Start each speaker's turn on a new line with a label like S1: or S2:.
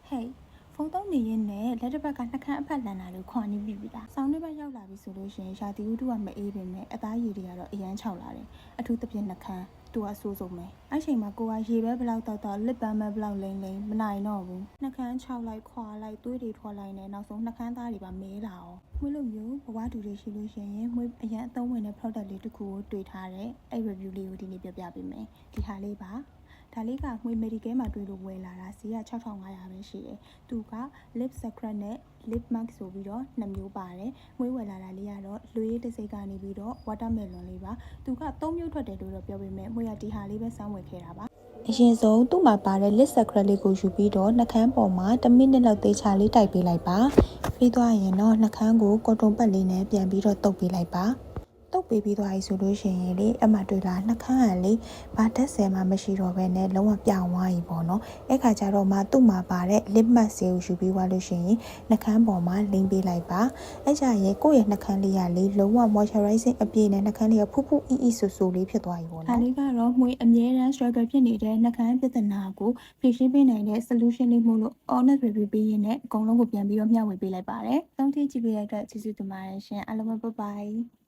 S1: Hey ဖုန်းသုံးနေရင်နဲ့လက်တစ်ဘက်ကနှကန်းအဖက်လန်တာလို့ခွာနေပြီလားဆောင်းတစ်ဘက်ရောက်လာပြီဆိုလို့ရှိရင်ရာသီဥတုကမအေးပင်နဲ့အသားရည်တွေကတော့အရန်ခြောက်လာတယ်အထူးသဖြင့်နှကန်းသူကအဆိုးဆုံးပဲအဲ့ချိန်မှာကိုကရေပဲဘလောက်တော့လစ်ပန်းပဲဘလောက်လိမ့်မနိုင်တော့ဘူးနှကန်းခြောက်လိုက်ခွာလိုက်သွေးတွေထွက်လိုက်နဲ့နောက်ဆုံးနှကန်းသားတွေပါမဲလာအောင်မွေးလို့မျိုးဘဝတူတွေရှိလို့ရှိရင်မွေးအရန်အသုံးဝင်တဲ့ product လေးတစ်ခုကိုတွေ့ထားတယ်အဲ့ review လေးကိုဒီနေ့ပြပြပေးမယ်ဒီဟာလေးပါဒါလေးကငွေ medical မှာတွေ့လို့ဝယ်လာတာဈေးက6500ပဲရှိတယ်။သူက lip secret နဲ့ lip mask ဆိုပြီးတော့2မျိုးပါတယ်။ငွေဝယ်လာတာလေးကတော့လွေးတစ်စိတ်ကနေပြီးတော့ watermelon လေးပါ။သူက3မျိုးထွက်တယ်လို့တော့ပြောပေမဲ့ငွေကဒီဟာလေးပဲစမ်းဝယ်ခဲ့တာပါ။အရင်ဆုံးသူ့မှာပါတဲ့ lip secret လေးကိုယူပြီးတော့နှကန်းပေါ်မှာ1မိနစ်လောက်သေချာလေးတိုက်ပေးလိုက်ပါ။ပြီးသွားရင်တော့နှကန်းကိုကော်တွန်ပတ်လေးနဲ့ပြန်ပြီးတော့တုပ်ပေးလိုက်ပါ။တုပ်ပေးပြီးသွားပြီဆိုလို့ရှိရင်လေအမှတွေ့လားနှကန်းကလေဘာတက်ဆယ်မှမရှိတော့ဘဲနဲ့လုံးဝပြောင်းသွားပြီပေါ့နော်အဲ့ခါကျတော့မှသူ့မှာပါတဲ့ lip mask ကိုယူပြီးသွားလို့ရှိရင်နှကန်းပေါ်မှာလိမ့်ပေးလိုက်ပါအဲ့ကြရင်ကိုယ့်ရဲ့နှကန်းလေးကလေလုံးဝ moisturizing အပြည့်နဲ့နှကန်းလေးကဖူးဖူးအီးအီးဆူဆူလေးဖြစ်သွားပြီပေါ့နော်ဒါလေးကတော့မွေအမြဲတမ်း struggle ဖြစ်နေတဲ့နှကန်းပြဿနာကိုဖြေရှင်းပေးနိုင်တဲ့ solution လေးမို့လို့ honest review ပေးရင်းနဲ့အကုန်လုံးကိုပြန်ပြီးတော့မျှဝေပေးလိုက်ပါတယ်သုံးထည့်ကြည့်ပေးတဲ့အတွက်ကျေးဇူးတင်ပါတယ်ရှင်အားလုံးပဲ bye bye